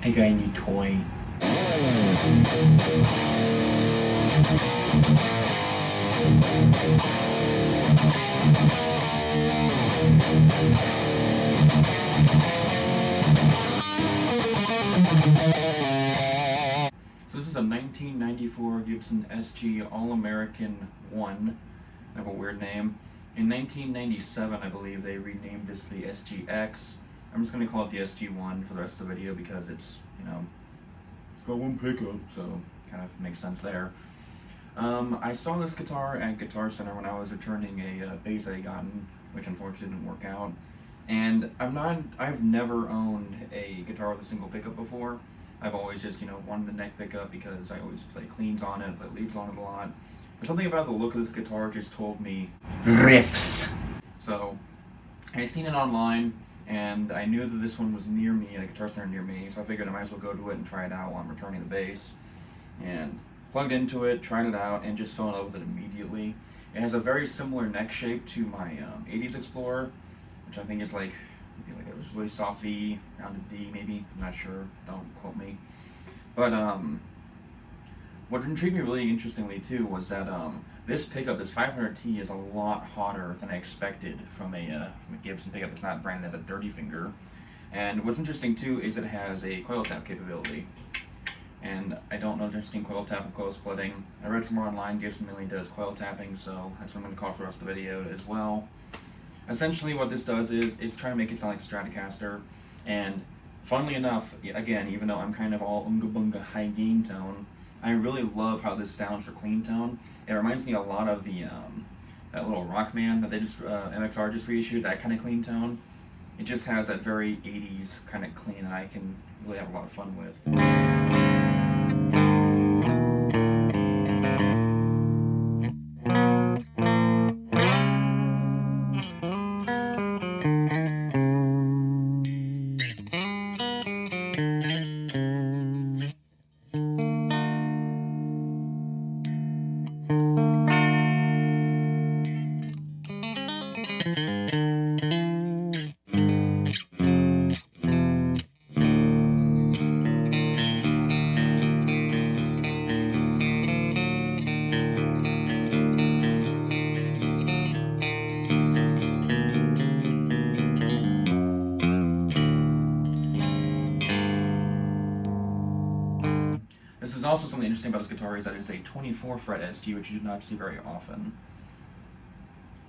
I got a new toy. So this is a 1994 Gibson SG All-American 1. I have a weird name. In 1997, I believe, they renamed this the SGX. I'm just going to call it the SG1 for the rest of the video because it's, it's got one pickup, so kind of makes sense there. I saw this guitar at Guitar Center when I was returning a bass I had gotten, which unfortunately didn't work out. And I've never owned a guitar with a single pickup before. I've always just, wanted a neck pickup because I always play cleans on it, play leads on it a lot. But something about the look of this guitar just told me riffs. So I seen it online, and I knew that this one was near me, at a Guitar Center near me, so I figured I might as well go to it and try it out while I'm returning the bass. And plugged into it, tried it out, and just fell in love with it immediately. It has a very similar neck shape to my 80s Explorer, which I think is maybe like a really soft V, rounded D maybe, I'm not sure, don't quote me. But what intrigued me really interestingly too was that this pickup, this 500T, is a lot hotter than I expected from a Gibson pickup that's not branded as a Dirty Finger. And what's interesting too is it has a coil tap capability. And I don't know the difference between coil tap and coil splitting. I read somewhere online Gibson mainly does coil tapping, so that's what I'm going to call for the rest of the video as well. Essentially what this does is it's trying to make it sound like a Stratocaster, and funnily enough, again, even though I'm kind of all unga bunga high gain tone, I really love how this sounds for clean tone. It reminds me a lot of the that little Rockman that they just MXR just reissued, that kind of clean tone. It just has that very 80s kind of clean that I can really have a lot of fun with. This is also something interesting about this guitar is that it's a 24 fret SG, which you do not see very often.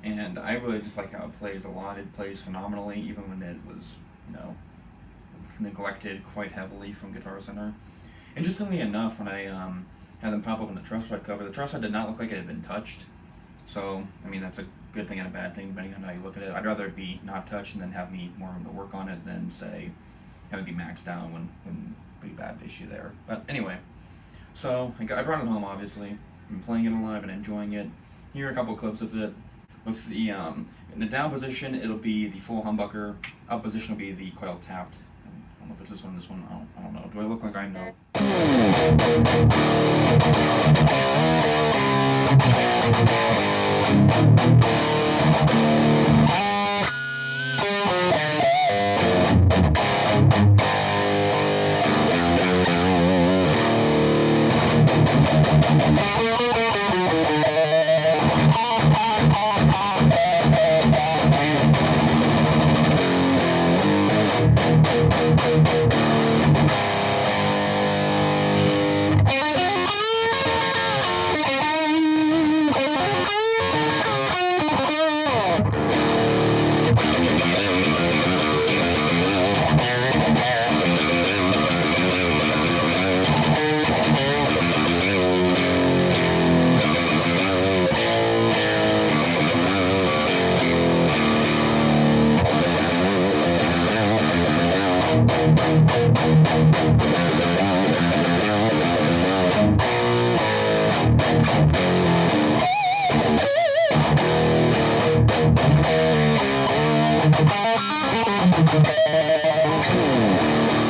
And I really just like how it plays a lot. It plays phenomenally, even when it was, neglected quite heavily from Guitar Center. Interestingly enough, when I had them pop up on the truss rod cover, the truss rod did not look like it had been touched. So, I mean, that's a good thing and a bad thing, depending on how you look at it. I'd rather it be not touched and then have me more room to work on it than, say, have it be maxed out when pretty bad issue there. But anyway. So, I brought it home, obviously. I've been playing it a lot, I've been enjoying it. Here are a couple clips of it. With the, in the down position, it'll be the full humbucker. Up position will be the coil tapped. I don't know if it's this one, I don't know. Do I look like I know?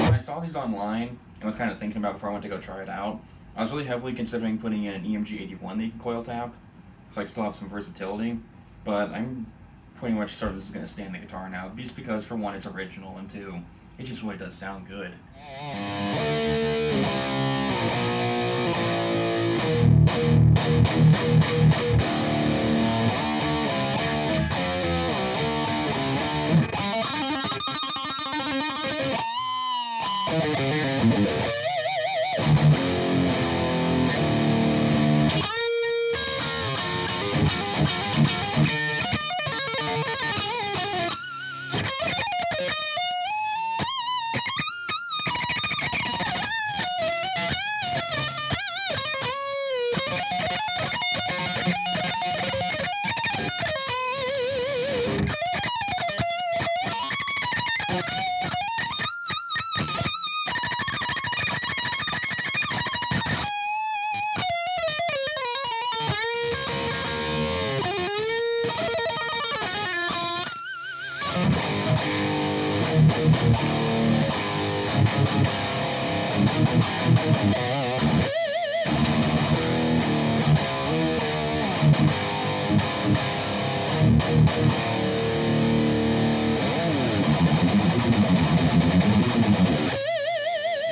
When I saw these online and was kind of thinking about before I went to go try it out, I was really heavily considering putting in an EMG 81 that you can coil tap, so I can still have some versatility. But I'm pretty much sort of is going to stay in the guitar now, just because for one, it's original, and two, it just really does sound good.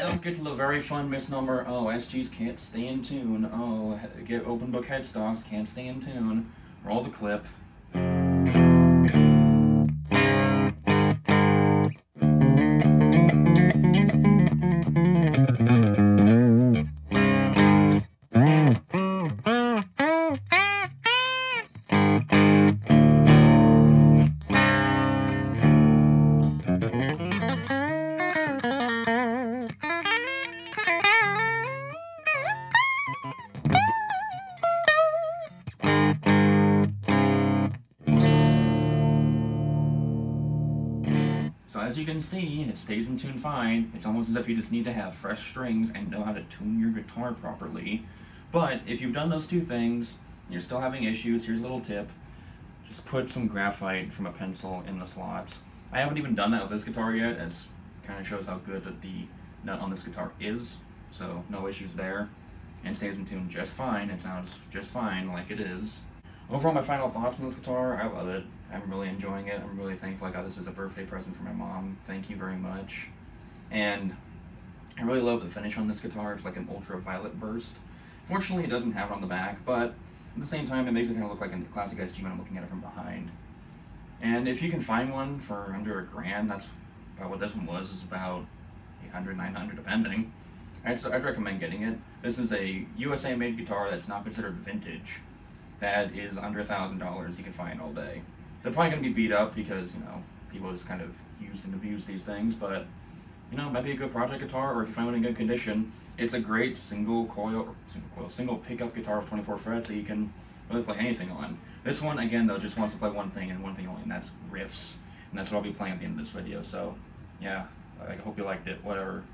Let's get to the very fun misnomer. Oh, SGs can't stay in tune. Oh, get open book headstocks can't stay in tune. Roll the clip. So as you can see, it stays in tune fine. It's almost as if you just need to have fresh strings and know how to tune your guitar properly. But if you've done those two things, and you're still having issues, here's a little tip. Just put some graphite from a pencil in the slots. I haven't even done that with this guitar yet, as it kind of shows how good that the nut on this guitar is. So no issues there. And stays in tune just fine. It sounds just fine like it is. Overall, my final thoughts on this guitar, I love it. I'm really enjoying it. I'm really thankful I got this as a birthday present for my mom. Thank you very much. And I really love the finish on this guitar. It's like an ultraviolet burst. Fortunately, it doesn't have it on the back, but at the same time, it makes it kind of look like a classic SG when I'm looking at it from behind. And if you can find one for under $1,000, that's about what this one was. It's about $800, $900, depending. I'd recommend getting it. This is a USA-made guitar that's not considered vintage. That is under $1,000. You can find all day. They're probably going to be beat up because, people just kind of use and abuse these things, but, it might be a good project guitar, or if you find one in good condition, it's a great single pickup guitar of 24 frets that you can really play anything on. This one, again, though, just wants to play one thing and one thing only, and that's riffs. And that's what I'll be playing at the end of this video, so, yeah, I hope you liked it, whatever.